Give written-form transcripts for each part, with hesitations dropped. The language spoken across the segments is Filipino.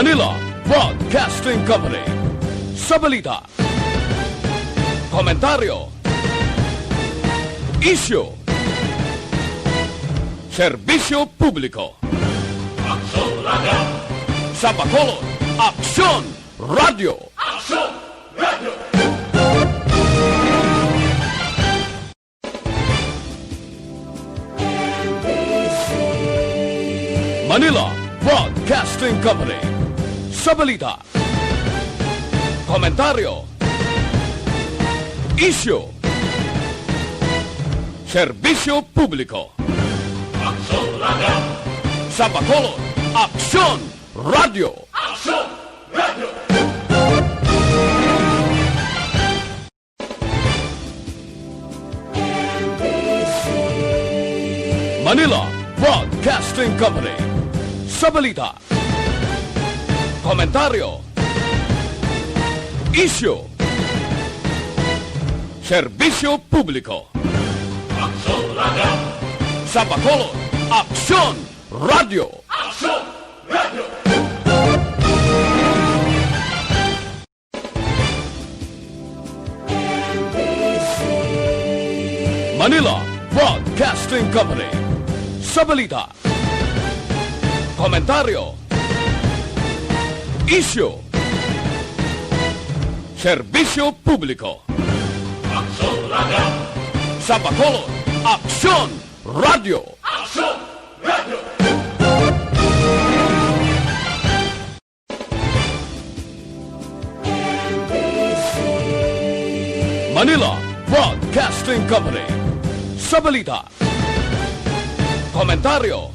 Manila Broadcasting Company. Sa balita, komentaryo, isyu, serbisyo publiko. Aksyon Radio! Sa Bacolod, Aksyon Radio! Aksyon Radio! Manila Broadcasting Company. Sa balita, komentaryo, isyu, serbisyo publiko. Aksyon Radio! Sa Bacolod, Aksyon Radio! Aksyon Radio! Manila Broadcasting Company. Sa balita, komentaryo, isyu, serbisyo publiko. Aksyon Radio! Sa Bacolod, Aksyon Radio! Aksyon Radio! Manila Broadcasting Company. Sa balita, komentaryo, isyu, serbisyo publiko. Aksyon Radio! Sa Bacolod, Aksyon Radio! Aksyon Radio! Manila Broadcasting Company. Sa balita, komentaryo,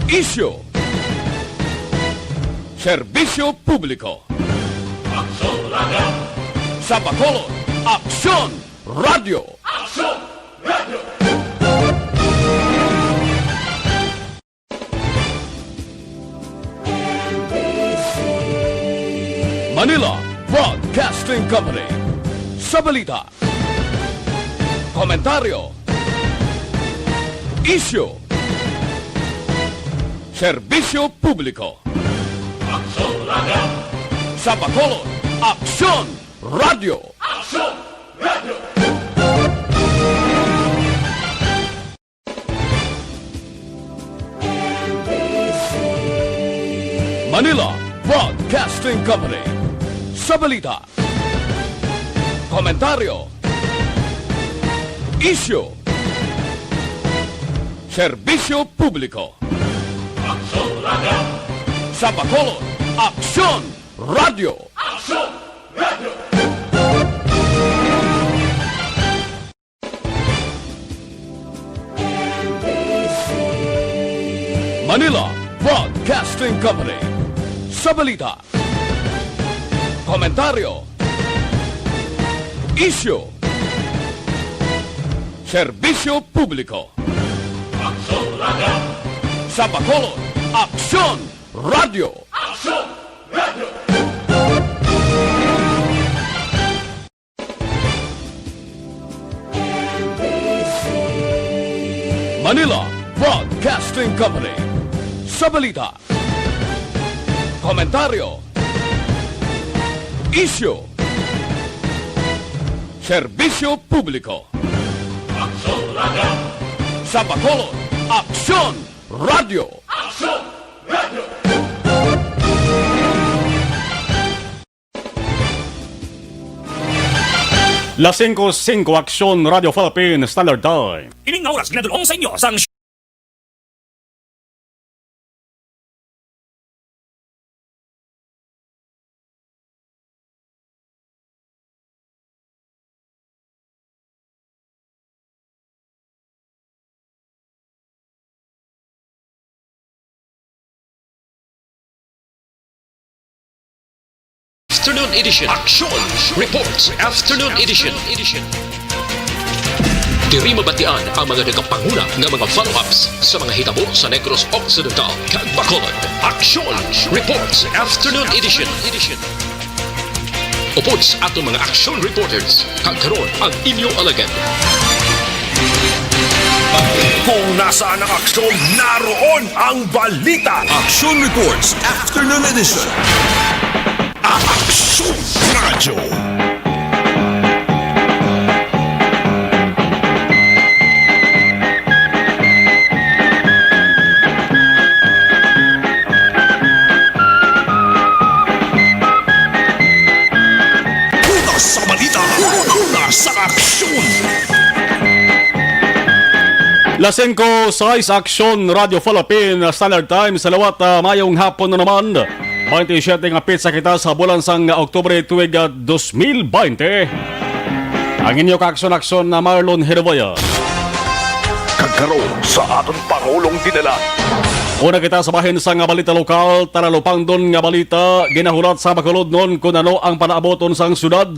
isyu, serbisyo publiko. Aksyon Radio! Sa Bacolod, Aksyon Radio! Aksyon Radio! Manila Broadcasting Company. Sa balita, komentaryo, isyu, serbisyo publiko. Aksyon Radio! Sa Bacolod, Aksyon Radio! Aksyon Radio! Manila Broadcasting Company. Sa balita, komentaryo, isyu, serbisyo publiko. Aksyon Radio! Sa Bacolod, Aksyon Radio! Aksyon Radio! Manila Broadcasting Company. Sa balita, komentaryo, isyu, serbisyo publiko. Aksyon Radio! Sa Bacolod, Aksyon Radio! Aksyon Radio! Manila Broadcasting Company. Sa balita, komentaryo, isyu, serbisyo publiko. Aksyon Radio! Sa Bacolod, Aksyon Radio! Aksyon Radio! Las 5:05 Aksyon Radio Philippines Standard Time. Ining nga oras ginadulong sa inyo sang Afternoon Edition. Action Reports Afternoon Edition. Diri mabatian ang mga nagapanguna ng mga follow-ups sa mga hitabo sa Negros Occidental kag Bacolod. Action Reports Afternoon Edition. Upod sa ato mga action reporters, kag karon ang inyo alagad. Kung nasaan ang aksyon, naroon ang balita. Action Reports Afternoon Edition. Aksyon Radio. Una sa balita, una sa aksyon. Las 5 sa Aksyon Radio Philippine Standard Time sa lawat mayong hapon na naman. 27 nga pizza kita sa bulan sang Oktubre tuig 2020. Ang inyo ka-aksyon na Marlon Herboya. Kagkaroon sa aton Pangulong dinala. Una kita sa bahin sa nga balita lokal, taralupang doon nga balita, ginahulat sa Bacolod noon kung ano ang panaaboton sang syudad.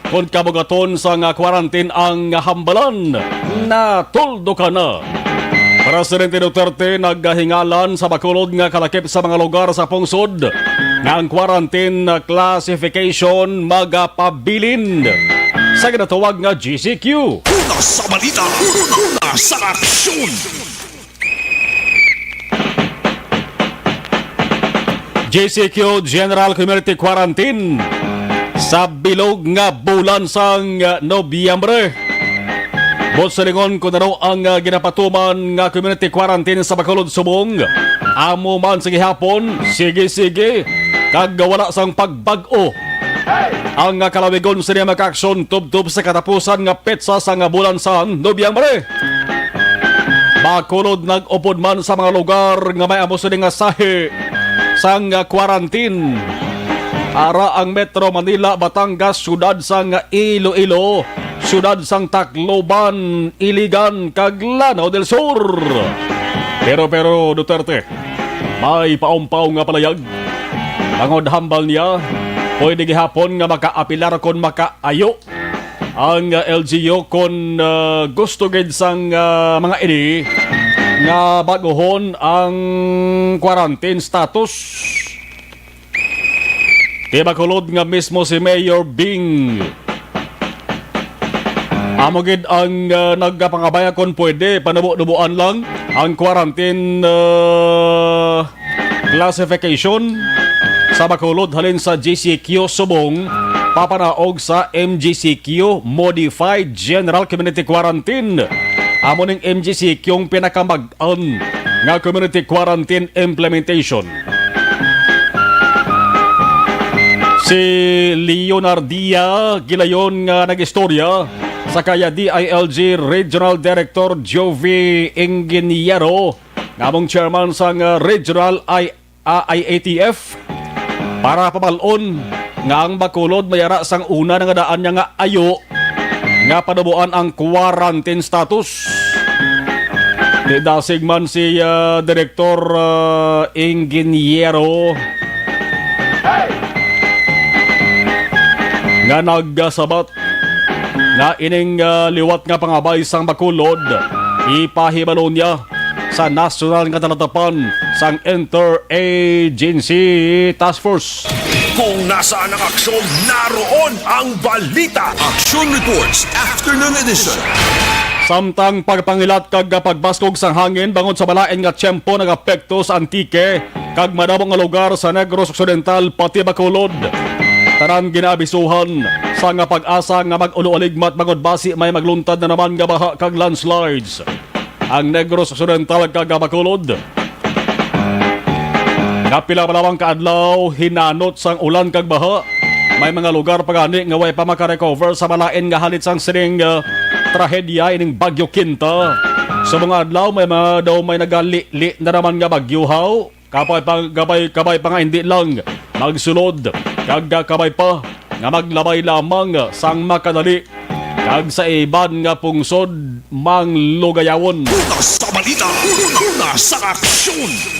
Kung kabugaton sa nga quarantine ang hambalan, natuldo ka na. Presidente Duterte naghingalan sa Bacolod nga kalakip sa mga lugar sa pungsod nga ang quarantine classification magapabilin sa ginatawag nga GCQ. Una sa balita, una sa aksyon. GCQ General Community Quarantine sa bilog nga bulan sang Nobyembre. Bot sa lingon kung ano ang ginapatuman nga community quarantine sa Bacolod Subong. Amo man sige hapon, sige, kag wala sang pagbag-o. Ang kalawigon sa niya mag-aksyon tub-tub sa katapusan nga petsa sa nga bulan sang Nobyembre. Bacolod nag-upod man sa mga lugar nga may amo sa nga sahi sang quarantine. Ara ang Metro Manila, Batangas, syudad sang Iloilo, syudad sang Tacloban, Iligan, kag Lanao del Sur. Pero Duterte, may paumpaw nga palayag. Bangod hambal niya, pwede gihapon nga makaapilar kon makaayo ang LGU kon gusto gid sang mga ini nga baguhon ang quarantine status. Di Bacolod nga mismo si Mayor Bing amo gid ang nagpangabaya kon pwede panubo-nubuan lang ang quarantine classification sa Bacolod halin sa GCQ Subong papanaog sa MGCQ Modified General Community Quarantine. Amo ning MGCQ yung pinakamag-an nga community quarantine implementation. Si Leonardia Gilayon nga nag-istorya sa kaya DILG Regional Director Jovi Ingeniero nga mong chairman sa Regional IATF para pabalon nga ang Bacolod mayara sang una nga daan niya nga ayo nga panubuan ang quarantine status. Tidasig man si Director Ingeniero nga nagsabat nga ining liwat nga pangabay sang Bacolod ipahibalo niya sa national nga talatapan sang Interagency Task Force. Kung nasaan ang aksyon, naroon ang balita. Action Reports Afternoon Edition. Samtang pagpangilat kag pagbaskog sang hangin bangod sa balaen nga tiyempo nagapekto sa Antique kag madamong nga lugar sa Negros Occidental pati Bacolod. Tanan ginabisuhan sa nga pag-asa nga mag-ulo-aligmat bangod basi may magluntad na naman nga baha kag landslides. Ang Negros Occidental kag Bacolod. Napila palawang kaadlaw hinanot sang ulan kag baha. May mga lugar pagani nga way pa makarecover sa balaen nga halit sang sining trahedya ining Bagyo Quinta. Sa mga adlaw may mga daw may nagali-li na naman nga bagyuhaw. Kabay pa nga hindi lang magsunod. Kag kabay pa nga maglabay lamang sang makadali. Kag sa iban nga pungsod manglugayawon. Una sa balita, una sa aksyon.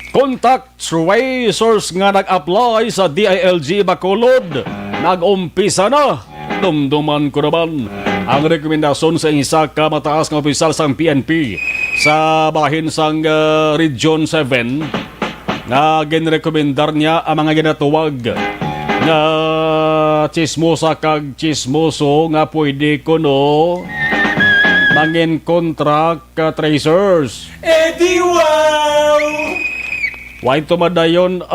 Contact tracers nga nag-apply sa DILG Bacolod nag-umpisa na. Dumduman ko naman ang rekomendasyon sa isa ka mataas nga opisyal sang PNP sa bahin sang Region 7 nga ginrekomendar niya ang mga ginatuwag nga chismosa kag chismoso nga pwede ko no mangin contract tracers. Eddie, wow! Why tumadayon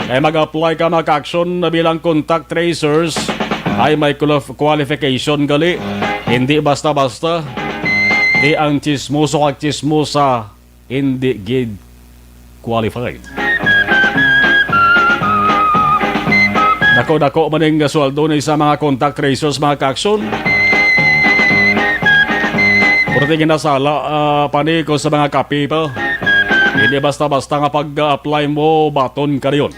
ay mag-apply ka mag-action na bilang contact tracers ay may qualification gali. Hindi basta-basta. Di ang chismoso kag chismosa hindi gid qualified. Dako-dako maning sweldo ni sa mga contact tracers mga ka-action. Pero tingin na sala pani ko sa mga kapi pa. Hindi basta-basta nga pag-apply mo baton ka riyon.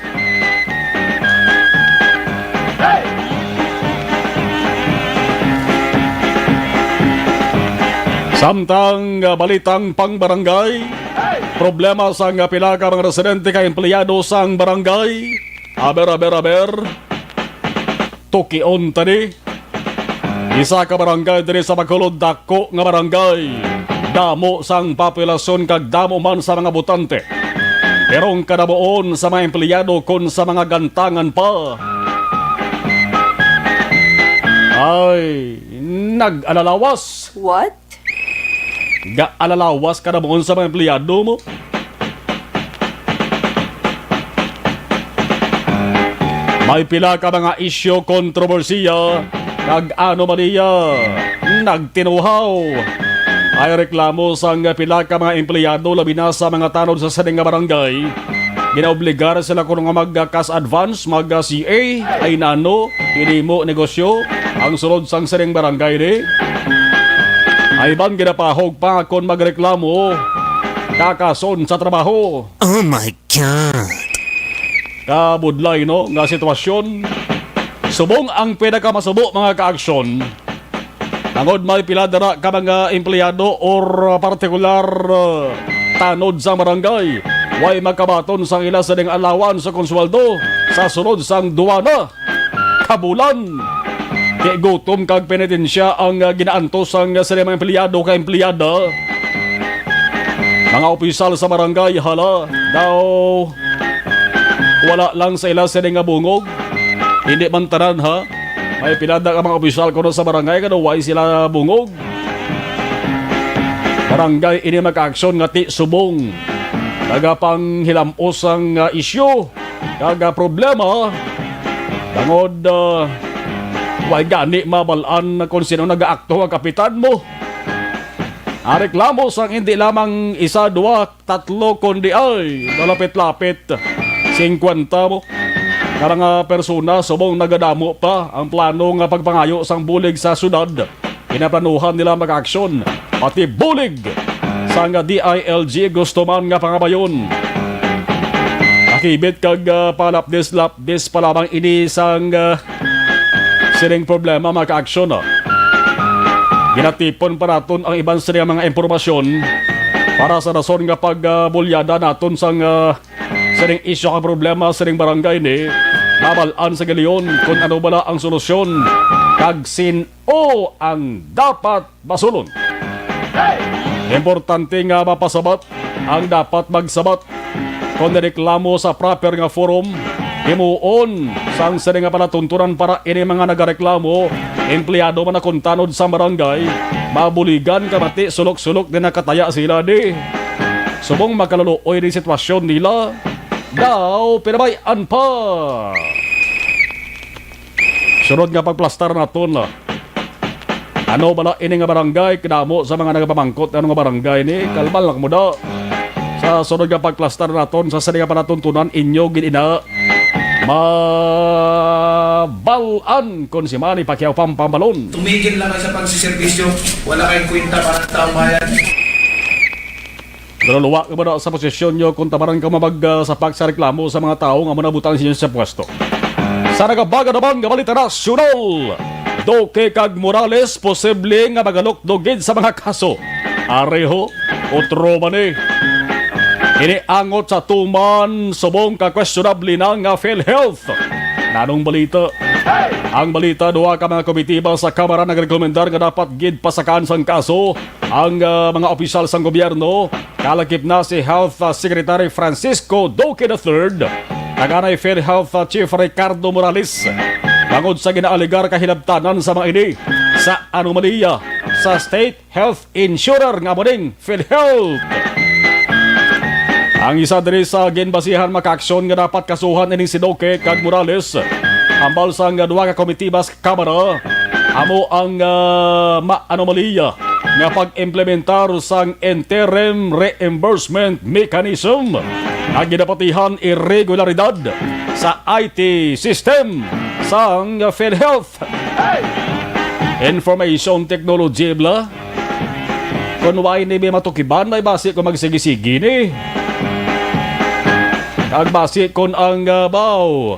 Samtang balitang pang barangay, problema sa pila ka mga residente kay empleyado sang barangay. Aber. Tukion tani. Isa ka barangay diri sa Bacolod, dako nga barangay. Damo sang populasyon kag damo man sa mga botante. Pero ang kadabuon sa mga empleyado kon sa mga gantangan pa. Ay, nag-alalawas. What? Ga-alalawas ka na mo sa mga empleyado mo. May pila ka mga isyo kontrobersiya kag ano man niya nagtinuhaw. Ay reklamo sang pila ka mga empleyado labi na sa mga tanod sa sading nga barangay. Ginaobligar sila kung nga mag-cash advance, mag-CA, ay nano, hindi mo negosyo ang sulod sang sading barangay ni. Ay ban ginapahog pa kung magreklamo kakason sa trabaho. Oh my God! Kabudlay no nga sitwasyon. Subong ang pinakamasubok mga ka-aksyon. Angod may piladara ka mga empleyado or partikular tanod sa barangay. Way makabaton sang ila sa ding alawan sa konsweldo sa sunod sang duwana. Kabulan. Di gutom kag penitensya ang ginaantos ang sa mga empleyado ka empleyada. Mga opisyal sa barangay hala daw wala lang sa ila sa nga bungog. Hindi man tanan ha. May pinada ka mga opisyal ko sa barangay kada way sila bungog. Barangay ini mag-aksyon nga ti subong. Daga pang hilamos ang isyu. Daga problema. Bangod way gani mabalaan kung sino nag-aakto ang kapitan mo. Ang reklamo sang hindi lamang isa, dua, tatlo, kundi ay malapit-lapit 50 mo. Karang persona subong nagadamo pa ang plano nga pagpangayo sang bulig sa syudad. Pinaplanuhan nila mag-aksyon pati bulig sang DILG gusto man nga pangabayon. Nakibit kag palapdis pa lamang ini sang sining problema mag-aksyon. Ginatipon pa naton ang ibang sining mga impormasyon para sa rason nga pagbulyada naton sang sining isyo ka problema sining barangay ni mabalaan sa galiyon kung ano bala ang solusyon kag sino ang dapat masulon. Importante nga mapasabat ang dapat magsabat kung nireklamo sa proper nga forum. Himuon sang sining nga palatuntunan para ini mga nagareklamo empleyado man na kontanod sa barangay mabuligan kamati sulok-sulok din nakataya sila di. Subong makaluloy di sitwasyon nila daw pinabayan pa. Sunod nga pagplastar naton ano bala ini nga barangay kadamo sa mga nagapamangkot ano nga barangay ni kalmal lang mo da. Sa sunod nga pagplastar naton sa sining nga palatuntunan inyo ginina mabalan kon si Manny Pacquiao Pampambalon. Tumigil lang sa pagsiservisyo. Wala kayong kwenta para sa taong bayan. Pero luwa ka ba na sa posisyon nyo kung tabaran ka mabagsapak sa reklamo sa mga tao nga manabutan siya sa pwesto. Sa nagabaga naman nga balita nasyonal, Duque kag Morales posible nga magalok dogid sa mga kaso. Areho, otro man iniangot sa tuman subong ka questionable na nga PhilHealth. Nanong balita? Ang balita, duha ka mga komitiba sa Kamara nagrekomendar nga dapat gid pasakan sang kaso ang mga opisyal sang gobyerno. Kalakip na si Health Secretary Francisco Duque III, naganay PhilHealth Chief Ricardo Morales. Bangod sa ginaaligar kahilabtanan sa mga ini, sa anomalya sa State Health Insurer nga mo ding PhilHealth. Ang isa diri sa ginbasihan makaaksyon nga dapat kasuhan ining si Duque kag Morales hambal sa nga duha ka komitiba sa Kamara amo ang anomalya nga pag-implementar sang interim reimbursement mechanism na ginapatihan irregularidad sa IT system sang PhilHealth. Information technology bla kung why ni may matukiban ay basi kung magsigi-sigi ni kag basi kung ang baw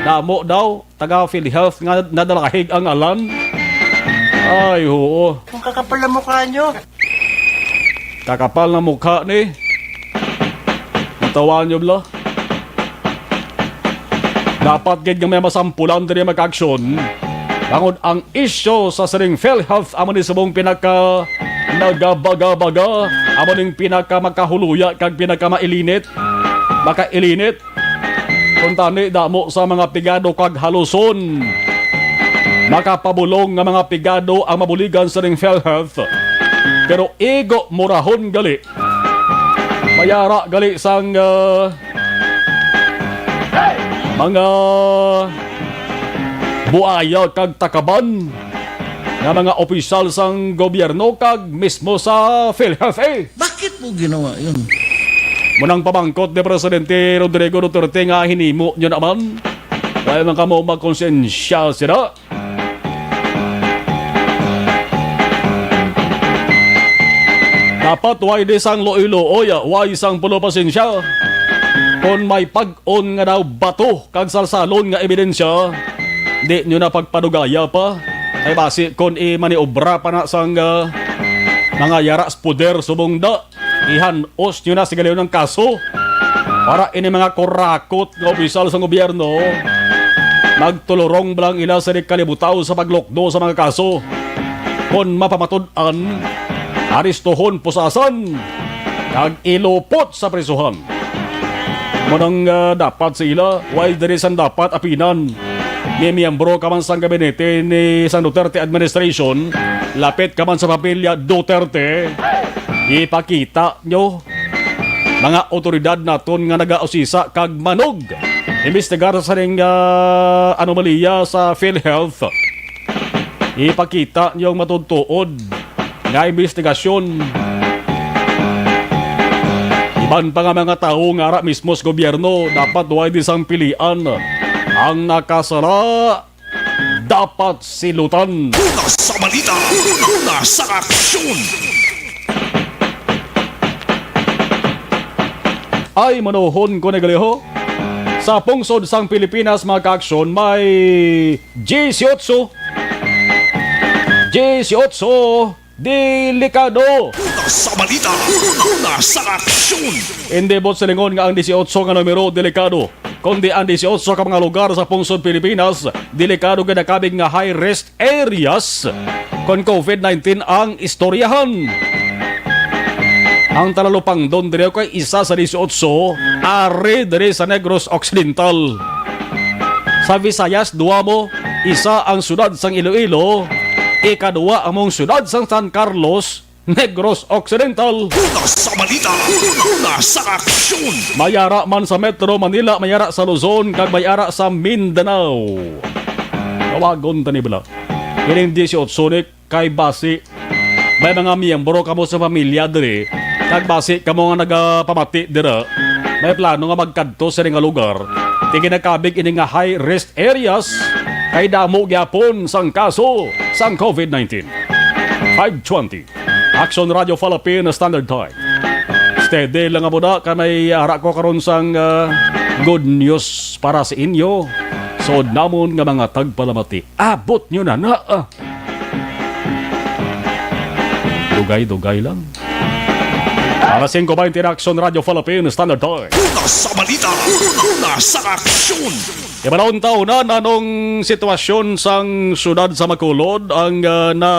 namo daw taga PhilHealth nga nadalahig ang alan. Ay oo, Ang kakapal na mukha nyo. kakapal na mukha ni natawan nyo bla. Dapat gid nga may masampulan diri mag-aksyon bangod ang isyo sa siring PhilHealth amo ni subong pinaka nagabaga-baga amo ning pinaka makahuluya kag pinaka mailinit makailinit kung tani damo sa mga pigado kag haluson makapabulong nga mga pigado ang mabuligan sa ring PhilHealth pero ego murahon gali mayara gali sang mga buaya kag takaban nga mga opisyal sang gobyerno kag mismo sa PhilHealth. Bakit mo ginawa yun? Munang pamangkot ni Presidente Rodrigo Duterte nga hinimo nyo naman. Kaya man kamo magkonsensya sila. Dapat way di sang loy-looy, way sang pulo pasensya. Kung may pag-on nga daw bato kag salsalon nga ebidensya, di nyo na pagpadugaya pa. Ay basi kung maniobra pa na sang mga yaras poder subong da. Ihanos nyo na si galiw ng kaso para ini mga kurakot nga opisyal sa gobyerno nagtulurong belang ila sa kalibutaw sa paglokdo sa mga kaso kung mapamatud-an aristohon pusasan kag ilupot sa prisuhan munang dapat sila why there is dapat apinan may miyembro ka man sa gabinete ni San Duterte administration lapit ka man sa pamilya Duterte. Ipakita nyo mga otoridad naton nga nagausisa kag manog imbestigar sa ring anomalya sa PhilHealth. Ipakita nyo ang matutuod nga investigasyon. Iban pa nga mga tao nga ara mismo sa gobyerno dapat duay disang pilian ang nakasala dapat silutan. Una sa balita, una sa aksyon. Ay manuhon ko nagaliho. Sa pungsod sang Pilipinas mga kaaksyon may 18 delikado. Una sa balita, una sa aksyon. Hindi bot silingon nga ang 18 nga numero delikado. Kundi ang 18 ka mga lugar sa pungsod Pilipinas delikado ka nakabig nga high risk areas kung COVID-19 ang istoryahan. Ang talalupang doon dire kay isa sa 18 are dire sa Negros Occidental. Sa Visayas duwa mo isa ang sudad sang Iloilo, ikaduwa among sudad sang San Carlos, Negros Occidental. Una sa balita, una sa aksyon. Mayara man sa Metro Manila, mayara sa Luzon, kag mayara sa Mindanao. Tawagon tani bala. Kining 18 ni kay basi may mga miyembro kamo sa pamilya dire. Kag basi kamo nga nagapamati dira. May plano nga magkadto sa nga lugar. Tingin nakabig ini nga high risk areas kay damo gyapon sang kaso sang COVID-19. 520 Action Radio Philippine Standard Time. Steady lang nga muna ka may ara ko karon sang good news para sa inyo. So namon nga mga tagpalamati. Abot nyo na na. Dugay-dugay lang. Alas 5:20 Action Radio Philippine Standard Time. Una sa balita, una sa aksyon. Ibalawang taon na nanong sitwasyon sang syudad sa Makulod ang na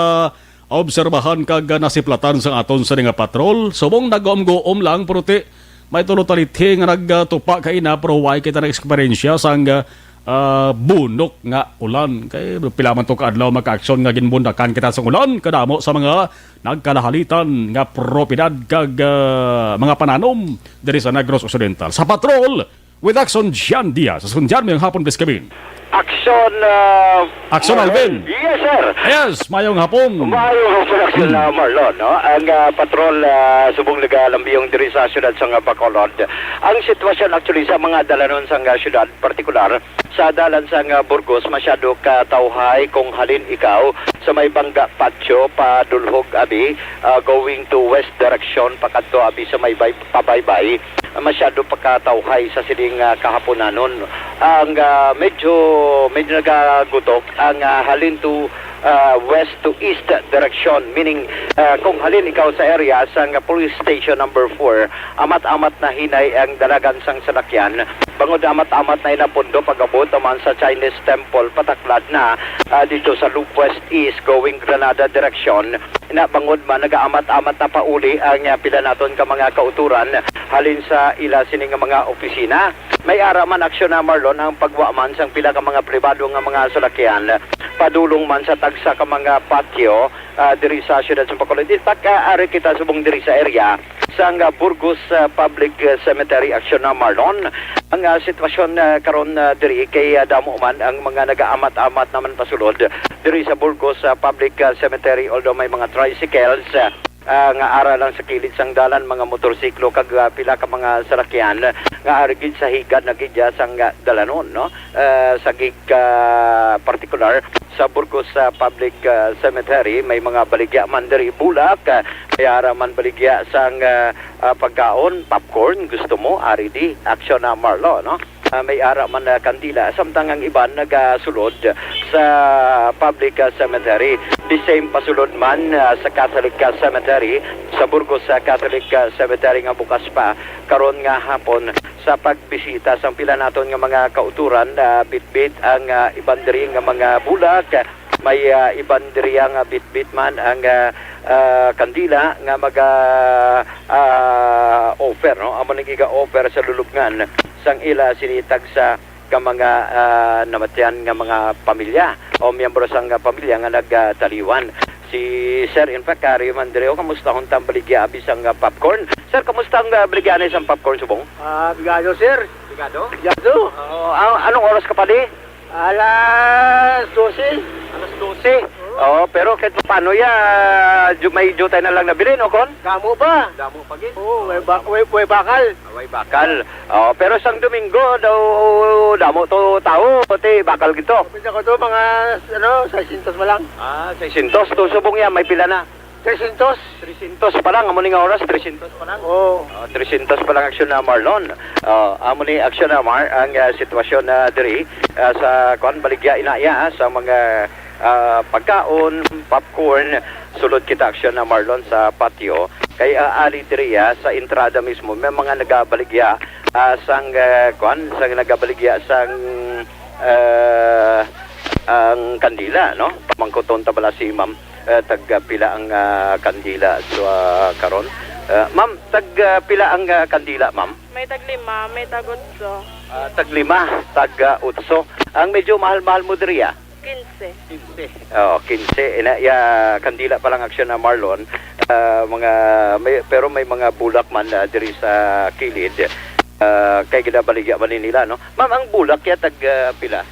obserbahan kag nasiplatan sa aton sa nga patrol. Subong nag-goom lang pero may tulotalithi nga nagtupa kay na pero why kita na eksperyensya sang bunok nga ulan. Kay pila man to kaadlaw maka-aksyon nga ginbundakan kita sa ulan kadamo sa mga nagkalahalitan nga propiedad kag mga pananom diri sa Negros Occidental. Sa patrol with Action Jan Diaz. Sundan mo yung hapon Biskabin. Action Alvin. Yes, sir. Yes, mayong hapon. Mayong action Marlon, no? Ang patrol subong nagalambiyong diri sa syudad sa Bacolod. Ang sitwasyon actually sa mga dalanon sa syudad, partikular sa dalan sa Burgos, masyado ka tawhay kung halin ikaw sa may Bangga Patio padulhog abi going to west direction pakadto abi sa may pabaybay. Masyado pagkatawhay sa siling kahaponanon. Ang medyo nagagutok ang halin to west to east direction, meaning kung halin ikaw sa area sa police station number 4, amat-amat na hinay ang dalagan sang salakyan. Bangod amat-amat na inapundo pagabot naman sa Chinese Temple pataklad na dito sa Loop West East going Granada direction. Na bangod man nagaamat-amat na pauli ang pila naton ka mga kauturan halin sa ila sining mga opisina. May ara man aksyon na Marlon ang pagwa man sang pila ka mga pribado nga mga salakyan padulong man sa tagsa ka mga patio diri sa syudad sa Bacolod. Ari kita subong diri sa area sa Burgos Public Cemetery aksyon na Marlon. Ang sitwasyon karon diri kay damo man ang mga nagaamat-amat naman pasulod diri sa Burgos Public Cemetery, although may mga tricycles nga ara lang sa kilid sang dalan, mga motorsiklo kag pila ka mga salakyan nga arigid sa higad na gidya sang dalanon, no? Sa gig particular sa Burgos Public Cemetery may mga baligya man diri bulak, may ara man baligya sang pagkaon, popcorn, gusto mo ari di aksyon na Marlo, no? May ara man kandila samtang ang iban nagasulod sa public cemetery. The same pasulod man sa Catholic Cemetery, sa Burgos Catholic Cemetery nga bukas pa karon nga hapon sa pagbisita sa pila naton nga mga kauturan. Bitbit ang iban diri nga mga bulak, may iban diri nga bitbit man ang kandila nga maga offer, no? Amo nagiga offer sa lulubngan sang ila sinitag sa ka mga namatyan nga mga pamilya o miyembro sang pamilya nga nagtaliwan. Si Sir, in fact, Kari Mandreo, kamusta kung tambaligya abis ang popcorn? Sir, kamusta ang baligya na isang popcorn subong? Bigado, sir. Bigado? Bigado. Anong oras ka pa di? Alas 12. Alas 12. Oo, pero kahit paano may jutay na lang nabili, no, Kon? Kamo ba? Damo pagin. Oo, may bakal. Way bakal. Pero sang Domingo daw damo to tao, pati bakal gito. Pwede ko to mga 600 pa lang. 600 to subong yan, may pila na. 300. 300 pa lang, amo ni nga oras 300 pa lang. Oo. 300 pa lang aksyon na Marlon. Amo ni aksyon na Mar ang sitwasyon na diri sa kon baligya inaya sa mga pagkaon, popcorn, sulod kita aksyon na Marlon sa patio. Kay ali diri sa entrada mismo may mga nagabaligya sang nagabaligya sang ang kandila, no? Pamangkoton tabala si Ma'am tagpila ang kandila so karon. Ma'am, tagpila ang kandila, ma'am? May tag-5, may tag-8. Tag-5, tag-8. Ang medyo mahal-mahal mo diri 15. Oo, 15. Kandila pa lang aksyon na Marlon. Pero may mga bulak man diri sa kilid. Kay ginabaligya man nila, no? Ma'am, ang bulak ya tag-pila?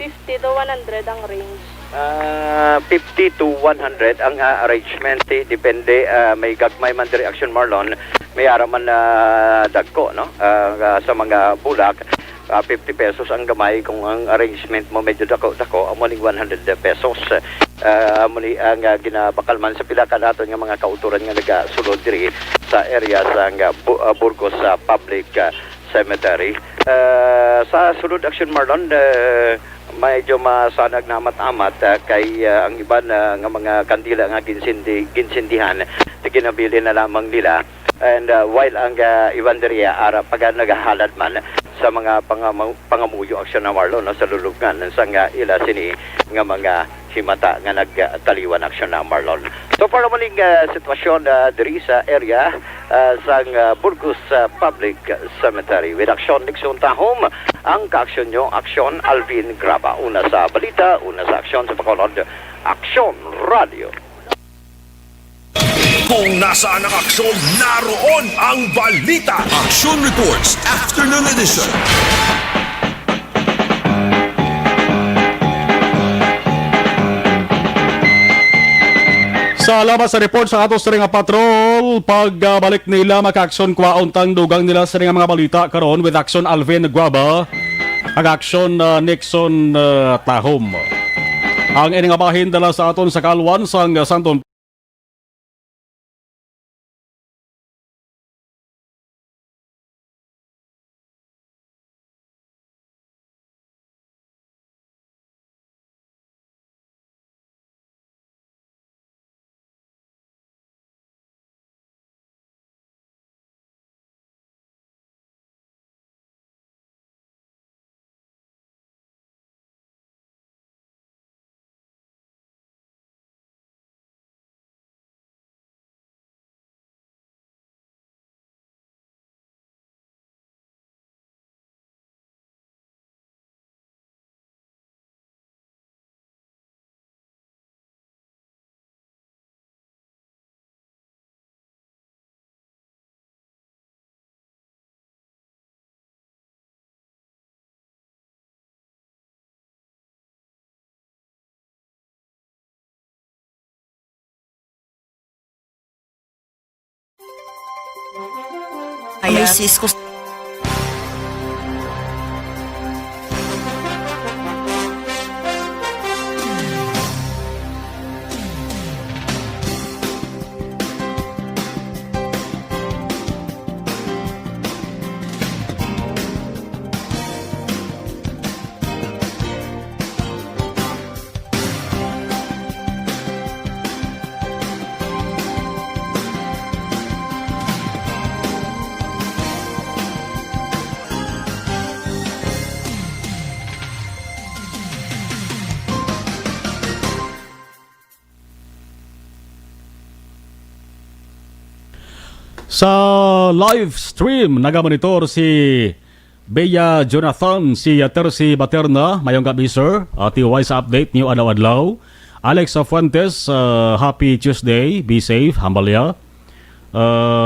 50 to 100 ang range. 50 to 100 ang arrangement. Depende, may gagmay man diri aksyon Marlon. May ara man dagko, no? Sa mga bulak. 50 pesos ang gamay kung ang arrangement mo medyo dako-dako, amo ning 100 pesos. Amo ni ang ginabakal man sa pila ka naton nga mga kauturan nga nagasulod diri sa area sa Burgos Public Cemetery. Sa sulod action Marlon, medyo masanag na amat-amat kay ang iban nga mga kandila nga ginsindihan ginabili na lamang nila. And while ang iban diri ara pag nagahalad man sa mga pangamuyo aksyon na Marlon, no, sa lulubngan sa ila sini nga mga himata nga nagtaliwan aksyon na Marlon. So para maling sitwasyon diri sa area sa Burgos Public Cemetery with aksyon Nixon Tahom ang kaaksyon nyo. Aksyon Alvin Graba. Una sa balita, una sa aksyon sa Bacolod. Aksyon Radio. Kung nasaan ang aksyon, naroon ang balita. Action Reports Afternoon Edition. Salamat sa report sa atos sa nga patrol. Pagbalik nila maka-aksyon kwauntang dugang nila sa nga mga balita karon with Action Alvin Guaba ag Action Nixon Tahom. Ang ining bahin dala sa aton sa kalwan sang Santon Ay, sis ko. sa live stream nagamonitor si Bea Jonathan, si Tercy Baterna, mayong gabi sir, TY sa update niyo adlaw-adlaw. Alex Fuentes, happy Tuesday, be safe, hambalya.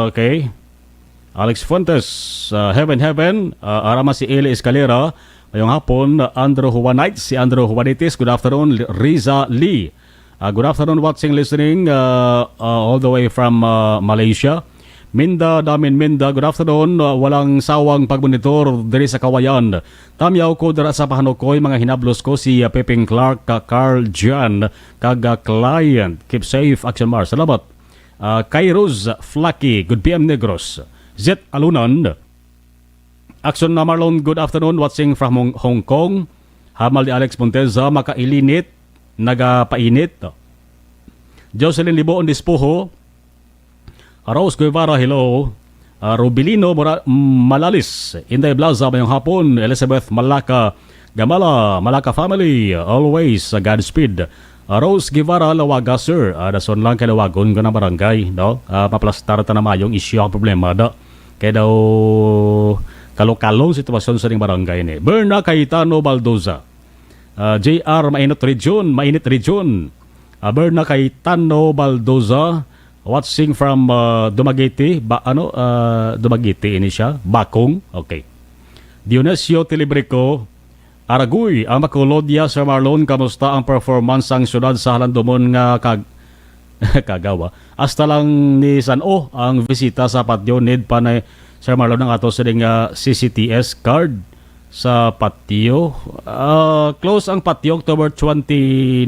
Okay. Alex Fuentes, heaven, arama si Eli Escalera, mayong hapon. Andrew Juanites, si Andrew Juanites, good afternoon. Riza Lee, good afternoon, watching, listening, all the way from Malaysia. Minda, good afternoon. Walang sawang pagmonitor diri sa Kawayan. Tamyaw ko dira sa Pahanukoy, mga hinablos ko si Pepeng Clark, Carl Jan, kaga client. Keep safe, Action Mars. Salamat. Kairos Flaky, good PM Negros. Zet Alunan, Action na Marlon, good afternoon, watching from Hong Kong. Hamal di Alex Monteza, makailinit, nagapainit. Jocelyn Liboon Dispuho, Rose Guevara, hello. Rubilino Malalis, Inday Blaza, mayong hapon. Elizabeth Malaka, Gamala, Malaka family, always Godspeed. Rose Guevara, Lawaga sir, dason lang kay Lawagon ko ng barangay, no? Maplastar ta na mayong isyu ang problema da. Kaya daw kalong-kalong sitwasyon sa ring barangay ni. Berna Cayetano Baldoza, JR Mainit Region. Berna Cayetano Baldoza, watching from Dumaguete, Dumaguete ini siya, Bakong, okay. Dionisio Tilibrico, Aragoy, ang Macolodya, Sir Marlon, kamusta ang performance ang syudad sa Halandomon nga kagawa? Hasta lang ni San-O ang bisita sa patio, need pa na Sir Marlon ang ato sa CCTS card sa patio. Close ang patio October 29,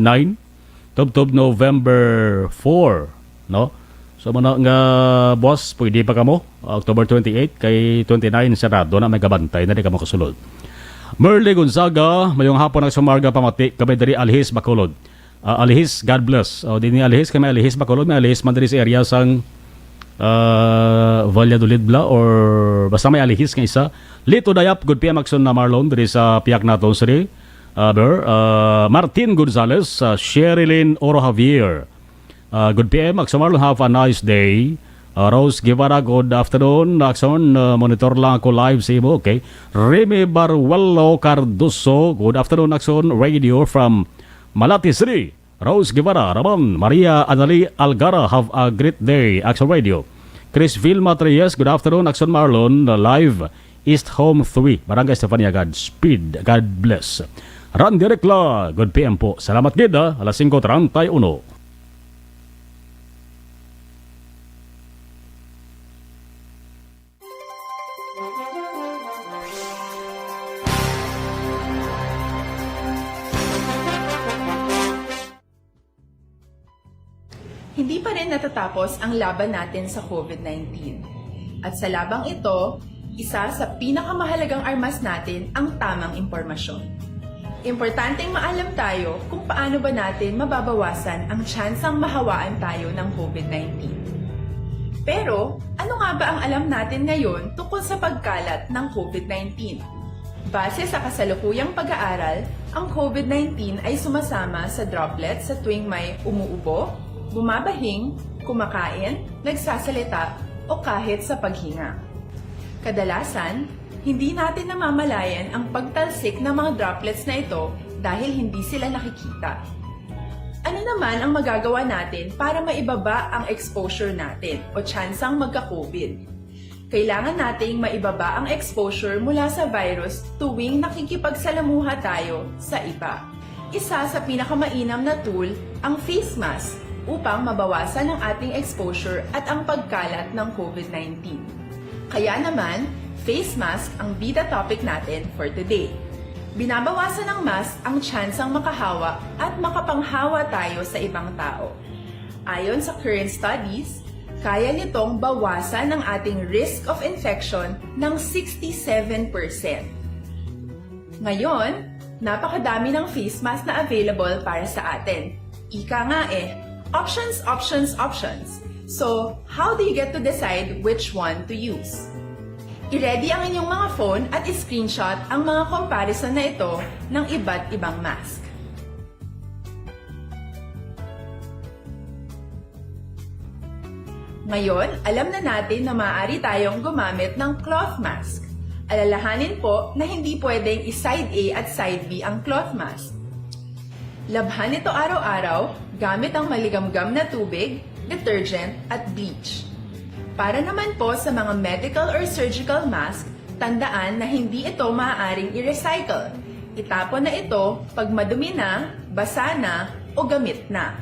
tub November 4, no? So mga nga boss, pwede pa kamo October 28 kay 29 sarado na may gabantay na di ka makasulod. Merle Gonzaga, mayong hapon ang sumarga pamati kami dari Alhis Bacolod. Alhis, God bless. Di ni Alhis kami Alhis Bacolod, may Alhis man dari sa area sang Valladolid bla or basta may Alhis nga isa. Lito Dayap, good PM Action na Marlon dari sa Piak naton siri. Martin Gonzales, Sherilyn Oro Javier. Good PM, Marlon, have a nice day. Rose Guevara, good afternoon. Action, monitor lang ako live sa imo. Okay. Remy Baruelo Cardoso, good afternoon. Action Radio from Malati City. Rose Guevara, Ramon, Maria Anali Algara, have a great day. Action Radio. Chris Vilma Treyes, good afternoon. Action Marlon, live East Home 3. Barangay Estefania, Godspeed. God bless. Randy Recla, good PM po. Salamat gida, alas 5:31. Hindi pa rin natatapos ang laban natin sa COVID-19. At sa labang ito, isa sa pinakamahalagang armas natin ang tamang impormasyon. Importanteng maalam tayo kung paano ba natin mababawasan ang tsansang mahawaan tayo ng COVID-19. Pero, ano nga ba ang alam natin ngayon tungkol sa pagkalat ng COVID-19? Base sa kasalukuyang pag-aaral, ang COVID-19 ay sumasama sa droplets sa tuwing may umuubo, bumabahing, kumakain, nagsasalita, o kahit sa paghinga. Kadalasan, hindi natin namamalayan ang pagtalsik ng mga droplets na ito dahil hindi sila nakikita. Ano naman ang magagawa natin para maibaba ang exposure natin o tsansang magka-COVID? Kailangan nating maibaba ang exposure mula sa virus tuwing nakikipagsalamuha tayo sa iba. Isa sa pinakamainam na tool ang face mask upang mabawasan ang ating exposure at ang pagkalat ng COVID-19. Kaya naman, face mask ang bida topic natin for today. Binabawasan ng mask ang tsansang makahawa at makapanghawa tayo sa ibang tao. Ayon sa current studies, kaya nitong bawasan ang ating risk of infection ng 67%. Ngayon, napakadami ng face mask na available para sa atin. Ika nga options, options, options. So, how do you get to decide which one to use? I-ready ang inyong mga phone at i-screenshot ang mga comparison na ito ng iba't ibang mask. Ngayon, alam na natin na maaari tayong gumamit ng cloth mask. Alalahanin po na hindi pwedeng i-side A at side B ang cloth mask. Labhan ito araw-araw gamit ang maligamgam na tubig, detergent at bleach. Para naman po sa mga medical or surgical mask, tandaan na hindi ito maaaring i-recycle. Itapon na ito pag madumi na, basa na, o gamit na.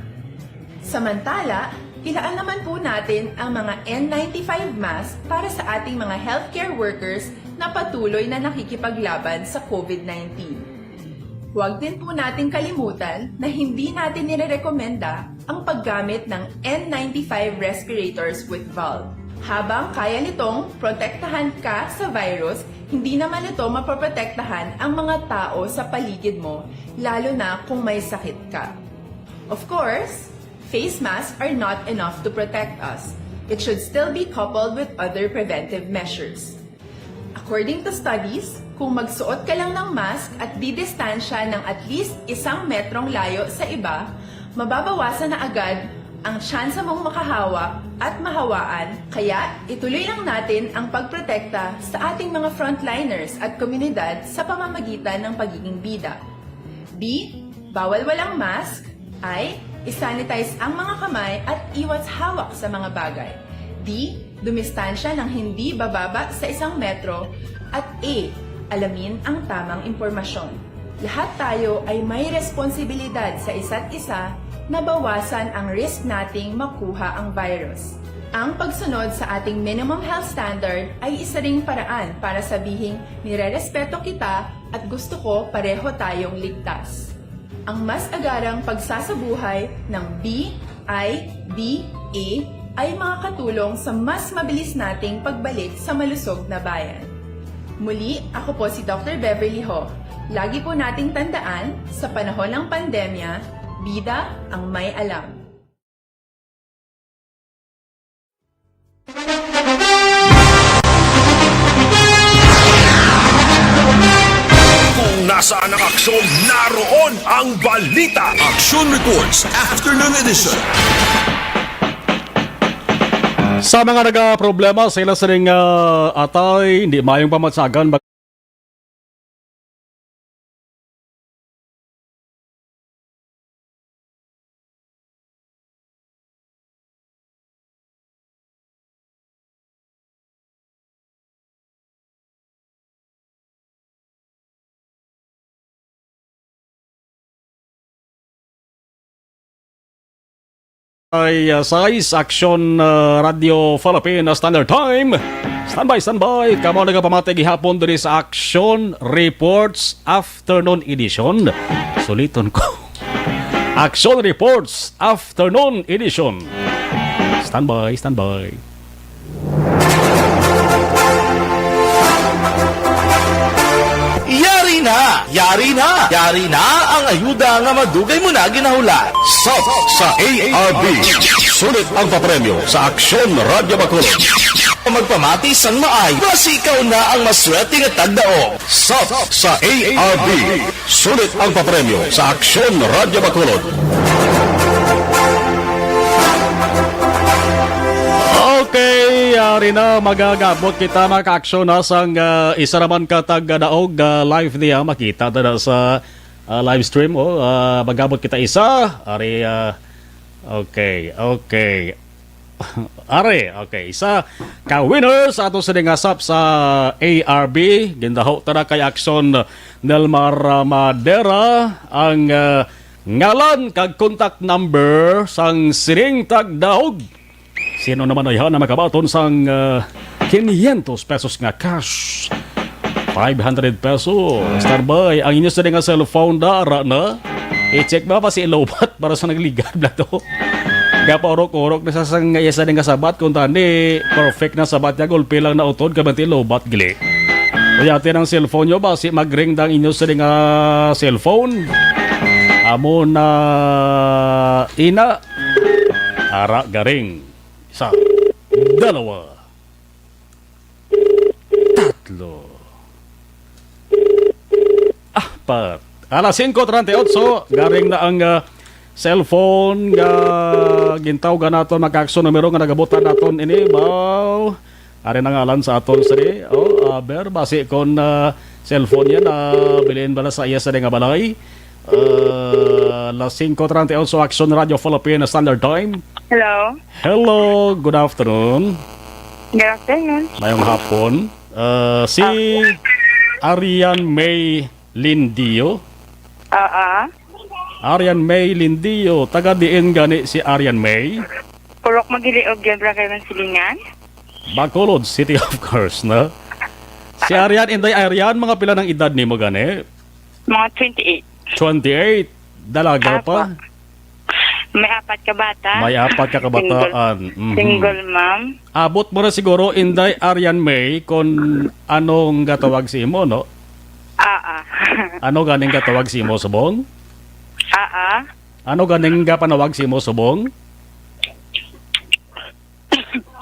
Samantala, ilaan naman po natin ang mga N95 mask para sa ating mga healthcare workers na patuloy na nakikipaglaban sa COVID-19. Huwag din po nating kalimutan na hindi natin nirerekomenda ang paggamit ng N95 respirators with valve. Habang kaya nitong protektahan ka sa virus, hindi naman ito mapoprotektahan ang mga tao sa paligid mo, lalo na kung may sakit ka. Of course, face masks are not enough to protect us. It should still be coupled with other preventive measures. According to studies, kung magsuot ka lang ng mask at didistansya ng at least 1 metrong layo sa iba, mababawasan na agad ang tsansa mong makahawa at mahawaan. Kaya ituloy lang natin ang pagprotekta sa ating mga frontliners at komunidad sa pamamagitan ng pagiging bida. B. Bawal walang mask. I. Isanitize ang mga kamay at iwas hawak sa mga bagay. D. Dumistansya ng hindi bababa sa 1 metro. At A. Alamin ang tamang impormasyon. Lahat tayo ay may responsibilidad sa isa't isa na bawasan ang risk nating makuha ang virus. Ang pagsunod sa ating minimum health standard ay isa ring paraan para sabihing nirerespeto kita at gusto ko pareho tayong ligtas. Ang mas agarang pagsasabuhay ng B, I, D, A ay makakatulong sa mas mabilis nating pagbalik sa malusog na bayan. Muli, ako po si Dr. Beverly Ho. Lagi po nating tandaan, sa panahon ng pandemya, bida ang may alam. Kung nasaan ang aksyon, naroon ang balita. Action Reports Afternoon Edition. Sa mga nagka-problema, sila sa ring atay, hindi mayong pamatsagan. Ay size Action Radio Philippines Standard Time. Standby. Kamo nagapamati gihapon diri sa Action Reports Afternoon Edition. Suliton ko. Action Reports Afternoon Edition. Standby. Yari na ang ayuda nga madugay mo na ginahula. Sa ARB. Sulit ang papremyo sa Aksyon Radio Bacolod. Magpamati sang maay, basi ikaw na ang maswerte nga tagdaog. Sa ARB. Sulit ang papremyo sa Aksyon Radio Bacolod. Okay, yari na magagabot kita maka-aksyon na sang isa naman katag daog live niya makita na sa live stream. Magabot kita isa. Ari, okay. Isa ka-winner sa ato sa dingasap sa ARB. Gindaho tara kay Aksyon Nelmar Madera ang ngalan kag contact number sang siring tagdaog. Sino naman ay na makabaton sang 500 pesos nga cash. 500 pesos. Standby. Ang inyo sa nga cellphone dara na. I-check ba pa si Lobat para sa nagligad na to. Gapaurok-urok na sa isa nga sabat kung tani perfect na sabat niya gulpi lang na utod kabanti Lobat gili. Kuyatin ang cellphone nyo ba si magring dang inyo sa nga cellphone. Amo na ina ara garing. Isa, dalawa, tatlo, apat. Alas 5:38, garing na ang cellphone nga gintaw ga naton magkakso numero nga nagabutan naton ini baw. Ari na ngalan sa aton sari. Ber basi kon cellphone yan bilhin bala sa iya sa nga balay. Alas 5:38 Action Radio Philippines Standard Time. Hello, good afternoon. Good afternoon. Mayong hapon. Si Arian May Lindio. Arian May Lindio. Taga diin gani si Arian May. Purok magiliog yan bra kayo ng silingan. Bacolod City of course, na. Si Arian, inday Arian, mga pila ng edad ni mo gani? Mga 28. Dalaga pa? May 4 ka bata. May 4 ka kabataan. Single ma'am. Abot mo na siguro, inday Arian May, kung anong gatawag si mo, no? Ano ganing gatawag si mo, subong? Ano ganing gapanawag si mo, subong?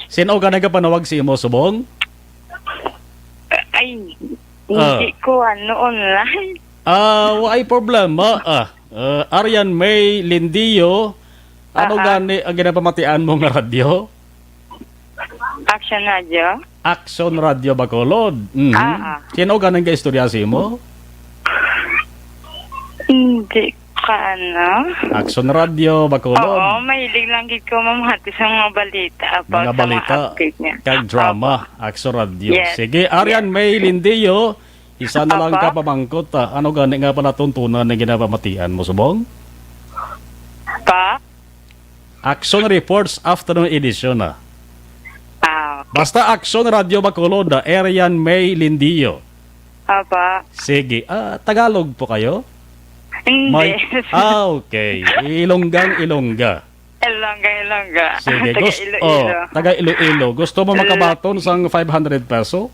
Sino ganing gapanawag si mo, subong? Ay, hindi ko online. Why problema? Arian May Lindio, ano gani ang ginapamatian mo nga radyo? Action Radio. Action Radio Bacolod. Sino ganing ka-istorya si mo? Hindi ka Action Radio Bacolod. Oo, mahilig lang gid ko mamahati sa mga balita. Mga balita, kag drama, Action Radio. Yes. Sige, Arian May Lindio, isa na lang ka pamangkot. Ano gani nga pa natuntunan na ginapamatian mo, subong? Action Reports Afternoon Edition. Basta Action Radio Bacolod, Arian May Lindio. Sige, Tagalog po kayo? Hindi. Okay. Ilongga. Ilongga. Sige, taga Iloilo. Gusto mo makabaton sang 500 peso?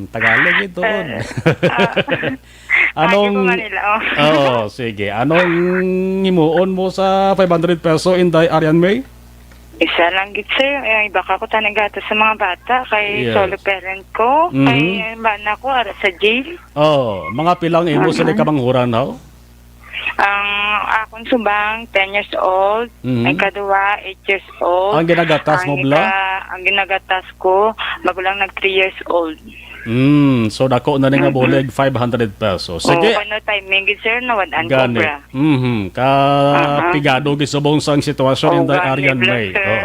Tagalog ito. Sige. Anong himuon mo sa 500 peso, inday Arian May? Isa lang gid sir, iba ka ko tanagato sa mga bata kay solo parent ko, kay bana ko ara sa jail. Mga pilang imo sa kabanghuran ho? Ang akong subang, 10 years old. Mhm. Ang kaduwa, 8 years old. Ang ginagatas mo, Bla? Ang ginagatas ko, magulang nag 3 years old. So dako na nga bulig 500 pesos. Sige. Ano timing, sir, nawadaan ko, Gani. bra. Pigado gisubong sang sitwasyon Inday gani, Arian bless, May. sir.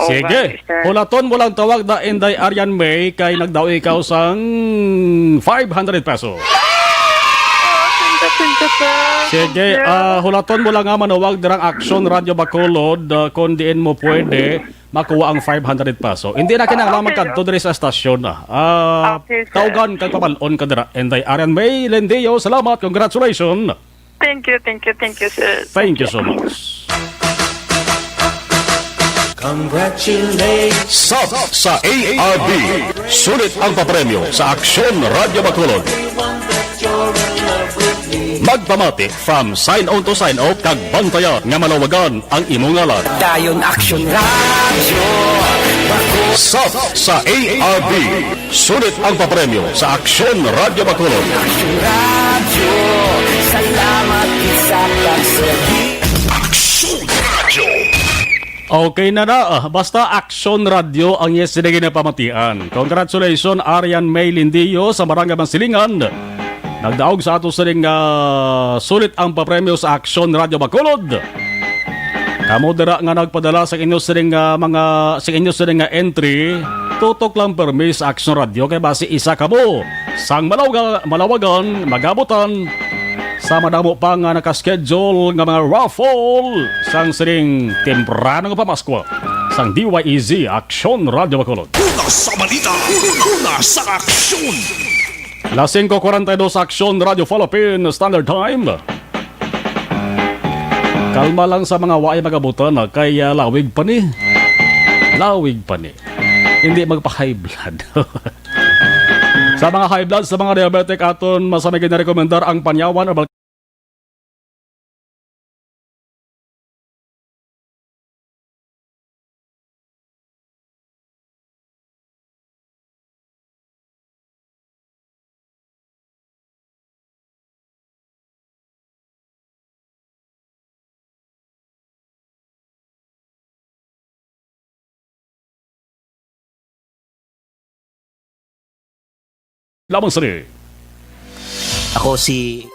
Sige. Gani, sir. Hulaton mo lang tawag na Inday Arian May kay nagdaw ikaw sang 500 pesos. Sige, hulaton mo lang nga manawag dirang Action Radio Bacolod kung diin mo pwede makuha ang 500 peso. Hindi na kinahanglan magkadto diri sa estasyon na. Okay, sir. Tawgan kag papalon ka dira. Inday Arian May Lendio, salamat, congratulations. Thank you, sir. Thank you so much. Sub sa ARB. Sulit ang papremyo sa Aksyon Radio Bacolod. Magpamati from sign on to sign off kag bantayan nga malawagan ang imong ngalan. Dayon Action Radio Sub sa ARB. Sulit ang papremyo sa Aksyon Radio Bacolod. Action Radio, salamat sa pagserbi. Aksyon Radio. Okay na basta Action Radio ang yes sinigin na pamatian. Congratulations Arian May Lindio sa Barangay Mansilingan. Nagdaog sa ato sa ring sulit ang papremyo sa Action Radio Bacolod. Kamo dira nga nagpadala sa inyo sa ring entry. Tutok lang permis sa Action Radio kay base isa kamo sang malawagan magabutan sa madamo pa nga nakaschedule nga mga raffle sang siring temprano nga pamaskwa sang DYEZ Action Radio Bacolod. Una sa balita, una sa aksyon. Las 5:42 Action Radio Philippine Standard Time. Kalma lang sa mga waay magabutan kay lawig pa ni. Hindi magpa-high blood. Sa mga high blood, sa mga diabetic aton masamig na rekomendar ang panyawan o lamang sari. Ako si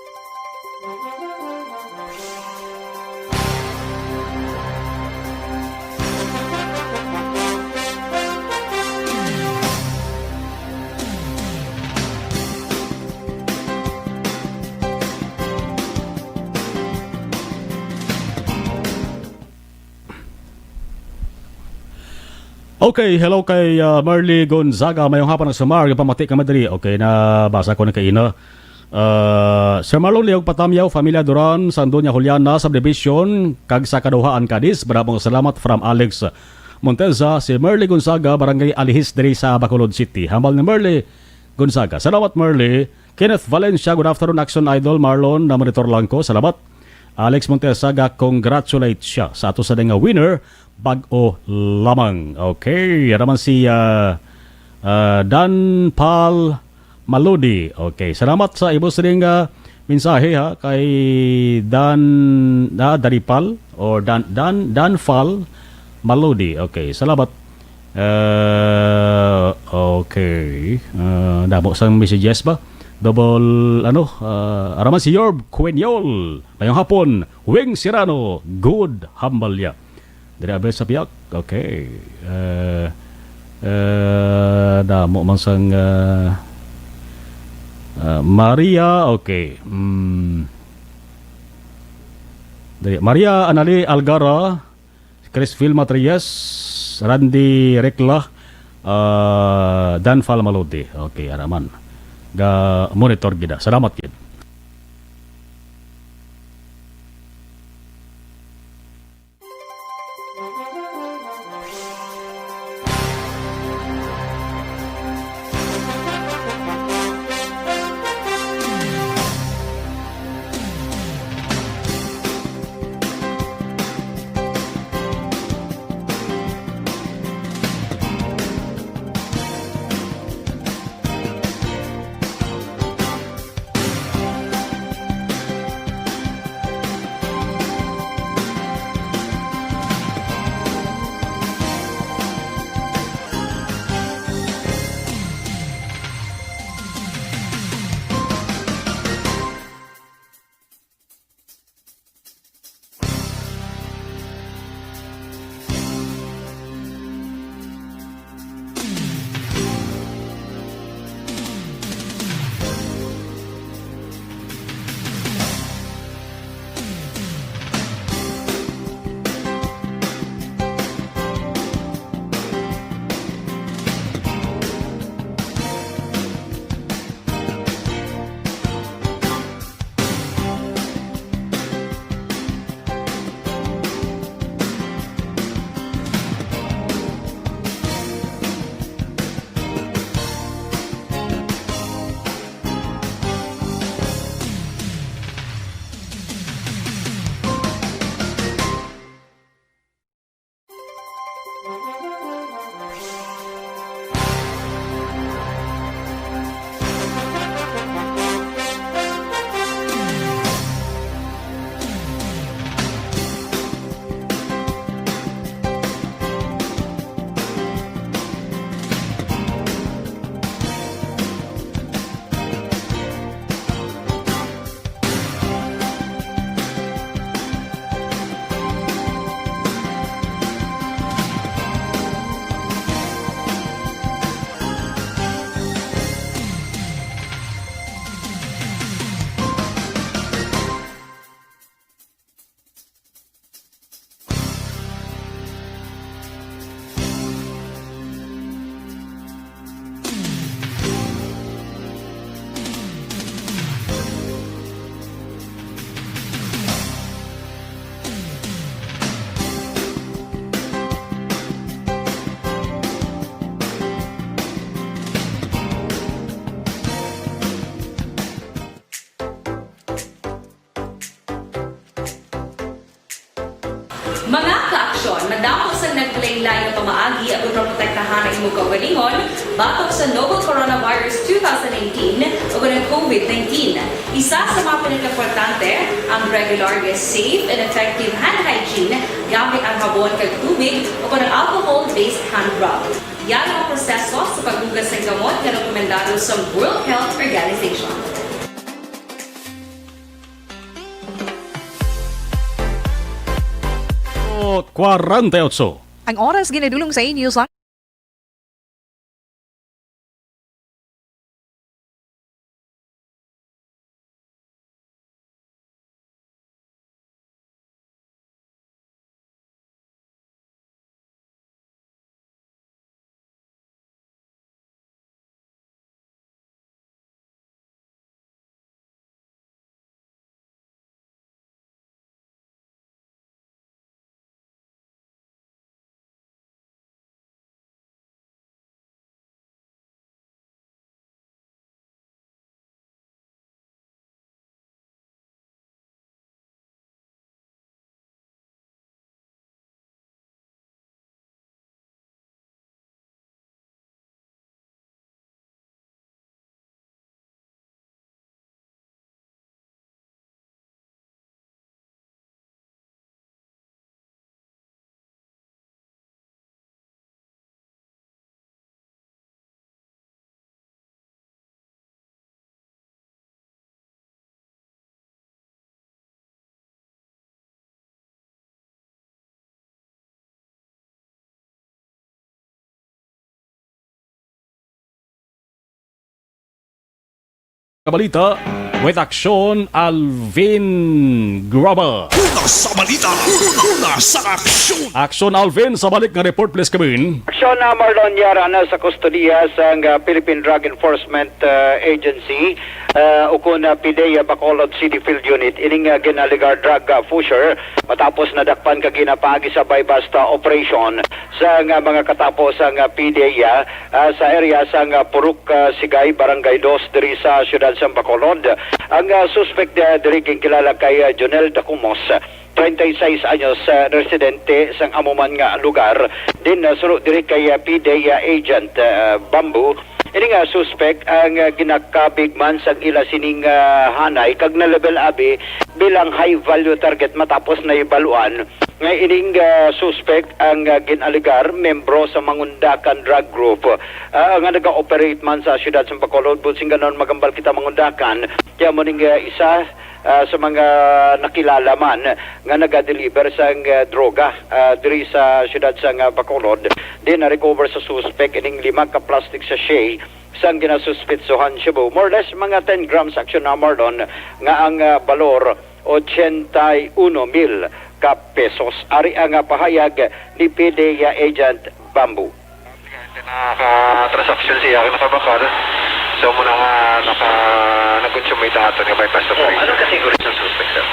Okay, hello kay Marley Gonzaga. Mayong hapon ng Samar. Pamati ka madali. Okay, nabasa ko na kaina. Sir Marlon Leog Patamyaw, Familia Duran, Sandoña Juliana, Subdivision, kag sa Kaduhaan Cadiz. Maraming salamat from Alex Monteza. Si Marley Gonzaga, Barangay Alihis diri sa Bacolod City. Hambal ni Marley Gonzaga. Salamat Marley. Kenneth Valencia, good afternoon Action Idol. Marlon, na monitor lang ko. Salamat. Alex Monteza, congratulate siya sa ato sa nga winner. Bag-o lamang. Okay. Raman si Dan Paul Maludi. Okay. Salamat sa ibos ring mensahe kay Daripal or Dan Fal Maludi. Okay. Salamat. Okay. Damo sang messages ba? Double araman si Yorb Quenyol. Mayong hapon. Wing Sirano. Good Hambalya. Dari abis sa piyak. Okay. Damo man sang Maria. Okay. Dari Maria Anali Algara, Chris Phil Matrias, Randy Rekla, Dan Fal Malodi. Okay, araman. Ga monitor gida. Salamat gid. Mga ka-aksyon, madamo sa naglaylay na pamaagi at protektahan ang imong kaugalingon batok sa novel coronavirus 2018 o ng COVID-19. Isa sa mga pinaka-importante ang regular, safe, and effective hand hygiene gamit ang habon kag tubig o ng alcohol-based hand rub. Yan ang proseso sa paghugas ng gamot na rekomendado sa World Health Organization. 48. Ang oras ginadulong sa inyo sa Balita with aksyon Alvin Graba. Una sa balita, una sa aksyon. Aksyon Alvin sa balik nga report please Kevin. Aksyon na Marlon Yara na sa kustodiya sa Philippine Drug Enforcement Agency ukon PIDEA Bacolod City Field Unit ining ginaligar drug pusher matapos nadakpan ka ginapagi sa basta operation sa mga katapos ang PIDEA sa area sa Puruk Sigay Barangay 2 diri sa siyudad sa Bacolod. Ang suspect diri kilala kay Jonel Dacumos, 36 anyos, residente sang amuman nga lugar. Din suro diri kay PIDEA agent Bamboo. Ini nga suspect ang ginakabigman sang ila sining hanay kag na level abi bilang high value target matapos na ibaluan. Nga ining suspect ang ginaligar membro sa Mangundakan Drug Group nga naga-operate man sa siyudad sa Bacolod. Bunsing ganon magambal kita Mangundakan kaya mo ning isa sa mga nakilala man nga naga-deliver sa droga diri sa siyudad sa Bacolod. Din na-recover sa suspect ining 5 ka plastic sachet sang ginasuspitsohan Cebu. More or less mga 10 grams action na Marlon nga ang balor 81,000 ka pesos. Ari ang pahayag ni PIDEA agent Bamboo. Naka-transaction siya nakabakal. So muna nga nag-consume ito nga bypass of trade. Anong kategory sa suspect, sir?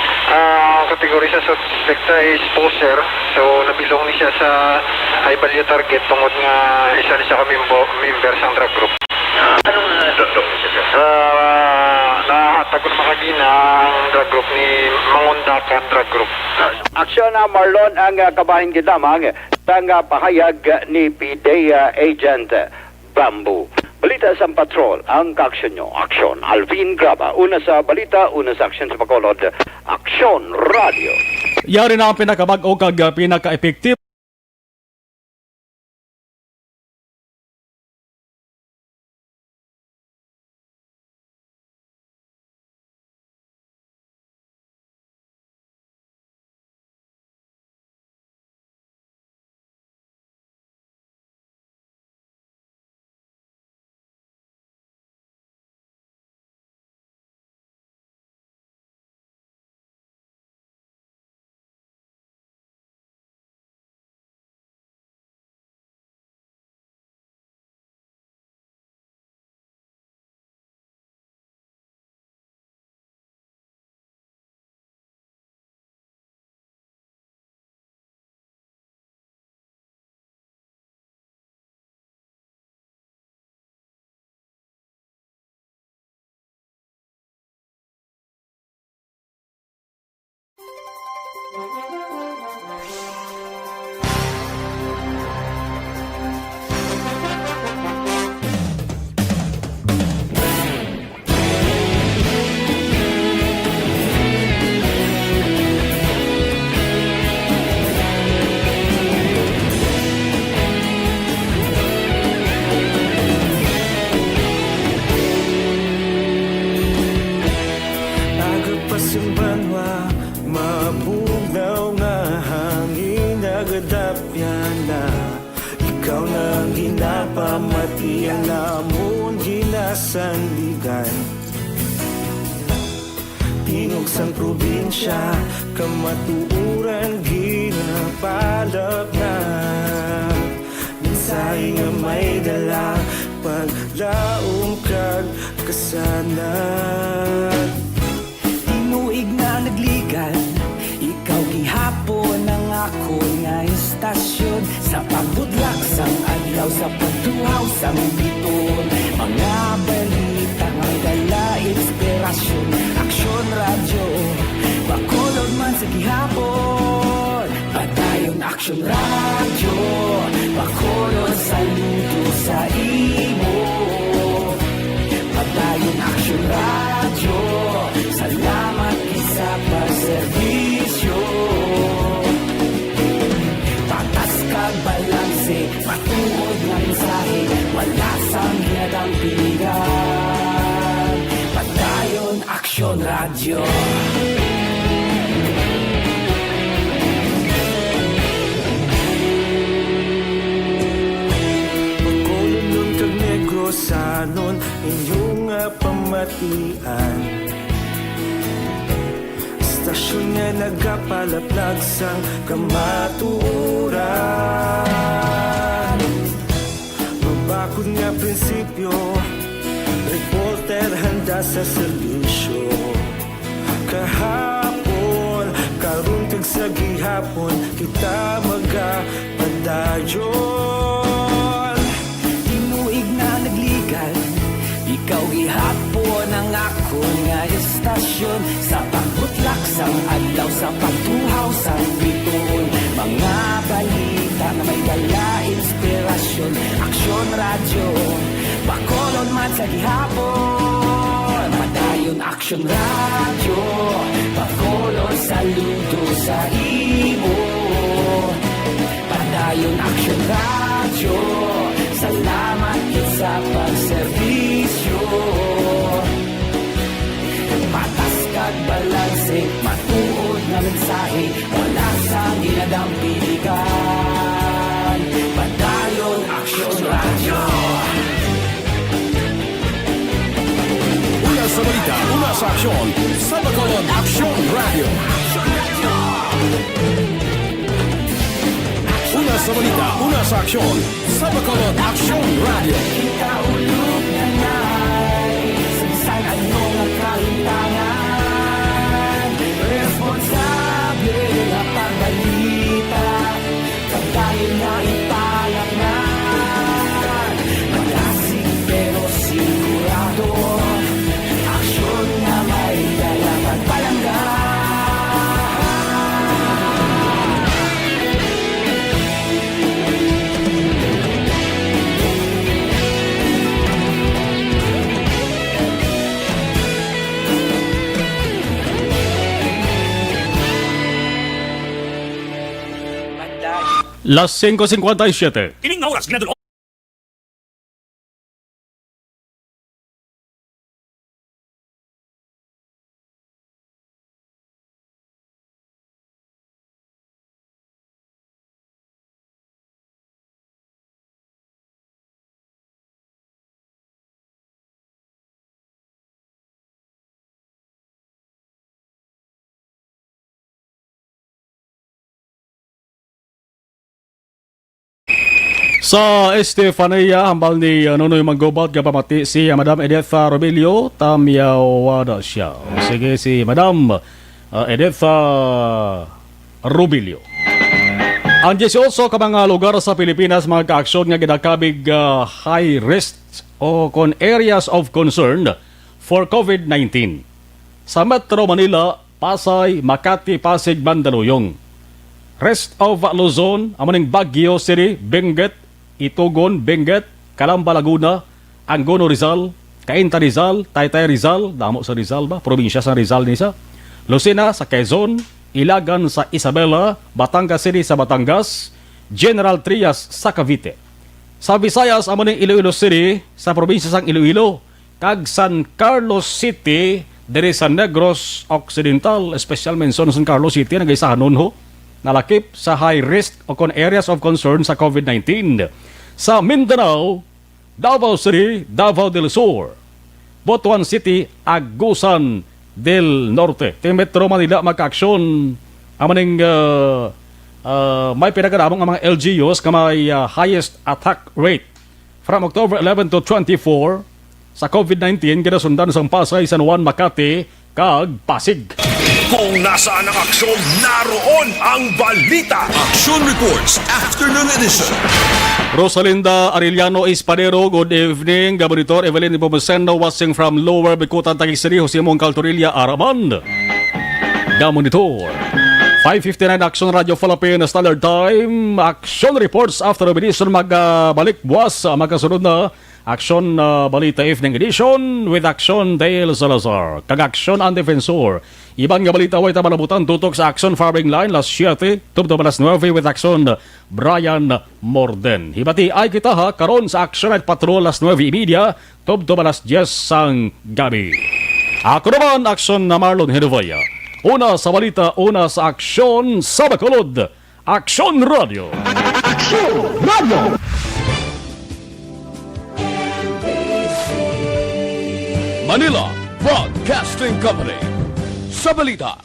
Kategory sa suspect is poser. So nabilong ni siya sa high value target tungod nga isa ni siya member sa drug group. Anong drug group siya, sir? Nahatag ko makagina ang drug group ni Mangundakan Drug Group. Aksyon na Marlon ang kabahin gidamang sang pahayag ni PIDEA agent Bamboo. Balita sa patrol, ang kaaksyon nyo. Aksyon, Alvin Graba. Una sa balita, una sa aksyon sa Bacolod. Aksyon Radio. Yari na ang pinakabag-o kag pinaka-effective sang probinsya, kamatuuran ginapalap na. Minsay nga may dala, paglaom kag kasanat. Tinuig na nagligan, ikaw gihapon ang ako nga istasyon. Sa pagbudlak sang adlaw, sa pagtuhaw sang biton, mga balita nga dala inspirasyon. Aksyon radyo, Bacolod man sa gihapon. Padayon Aksyon radyo, Bacolod saludo sa imo. Padayon Aksyon radyo, salamat isa pa serbisyo. Patas kag balanse, matuod nga mensahe, wala sang hinadang piligan. Padayon Aksyon radyo. Bacolod nun kag Negrosanon, inyong pamatian. Stasyon nga nagapalaplag sang kamatuuran. Mabakod nga prinsipyo, reporter handa sa serbisyo. Kahapon, karon kag sa gihapon, kita magapadayon. Tinuig na nagligan, ikaw gihapon ang ako nga istasyon. Sa pagbutlak sang adlaw, sa pagtuhaw sang biton, mga balita na may dala inspirasyon. Aksyon radyo, Bacolod man sa gihapon. Padayon Aksyon radyo, Bacolod saludo sa imo. Padayon Aksyon radyo, salamat sa pagserbisyo. Patas kag balanse, matuod na mensahe, wala sang ginadang piligan. Padayon Aksyon radyo. Una sa balita, una sa aksyon, sa Bacolod Aksyon Radio. Una sa balita, una sa aksyon, sa Bacolod Aksyon Radio. Kita ulog na na'y sagsay ano nga kahintangan. Responsable na pagbalita, pagdayon na ipalak na. Malasig pero sigurado, aksyon na may dala pagpalanggan. Las 5:57. Ining na oras, ginadalo. Sa Estefania, hambal ni Nonoy Manggobot, pamati si Madam Edetha Robilio, tamyawada siya. Sige si Madam Edetha Robilio. Ang 18 ka mga lugar sa Pilipinas mga kaaksyon nga ginakabig high risk o kon areas of concern for COVID-19. Sa Metro Manila, Pasay, Makati, Pasig, Mandaluyong. Rest of Luzon, amuning Baguio City, Benguet, Itugon, Benguet, Calamba, Laguna, Angono, Rizal, Cainta, Rizal, Taytay, Rizal, damo sa Rizal ba? Probinsya sa Rizal nisa. Lucena sa Quezon, Ilagan sa Isabela, Batangas City sa Batangas, General Trias sa Cavite. Sa Visayas, amuning Iloilo City, sa probinsya sang Iloilo, kag San Carlos City, diri sa Negros Occidental, special mention San Carlos City, nagaisahan nun ho, nalakip sa high risk o kon areas of concern sa COVID-19. Sa Mindanao, Davao City, Davao del Sur, Butuan City, Agusan, del Norte. Ting Metro Manila magka-aksyon amaning may pinagkadamong ang mga LGUs na may highest attack rate from October 11 to 24 sa COVID-19 kinasundan sa Pasay, San Juan, Makati, kag Pasig. Kung nasaan ang aksyon, naroon ang balita. Action Reports Afternoon Edition. Rosalinda Arellano Espadero, good evening. Gabonitor Evelyn Pomoceno watching from Lower Bikutan, Taguig City. Jose Mon Caltorilla, Araman. Gabonitor 5:59 Action Radio Philippines Standard Time. Action Reports After Edition magbalik buwas magkasunod na Action Balita Evening Edition with Action Dale Salazar. Kag-Action ang Defensor. Ibang nga balita way tamalabutan tutok sa Action Farming Line las 7 tubto balas 9 with Action Brian Morden. Hibati ay kita ha karon sa Action at Patrol las 9:30 tubto balas 10 sang gabi. Ako naman Action na Marlon Hedovaya. Una sa balita, una sa Action sa Bacolod. Action Radio. Action Radio. Manila Broadcasting Company. Sa balita,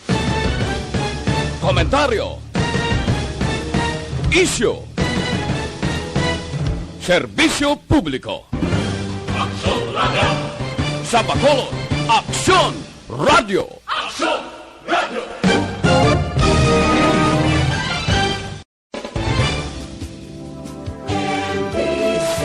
komentaryo, issue, serbisyo publiko. Action Radio. Sa Bacolod, Action Radio. Action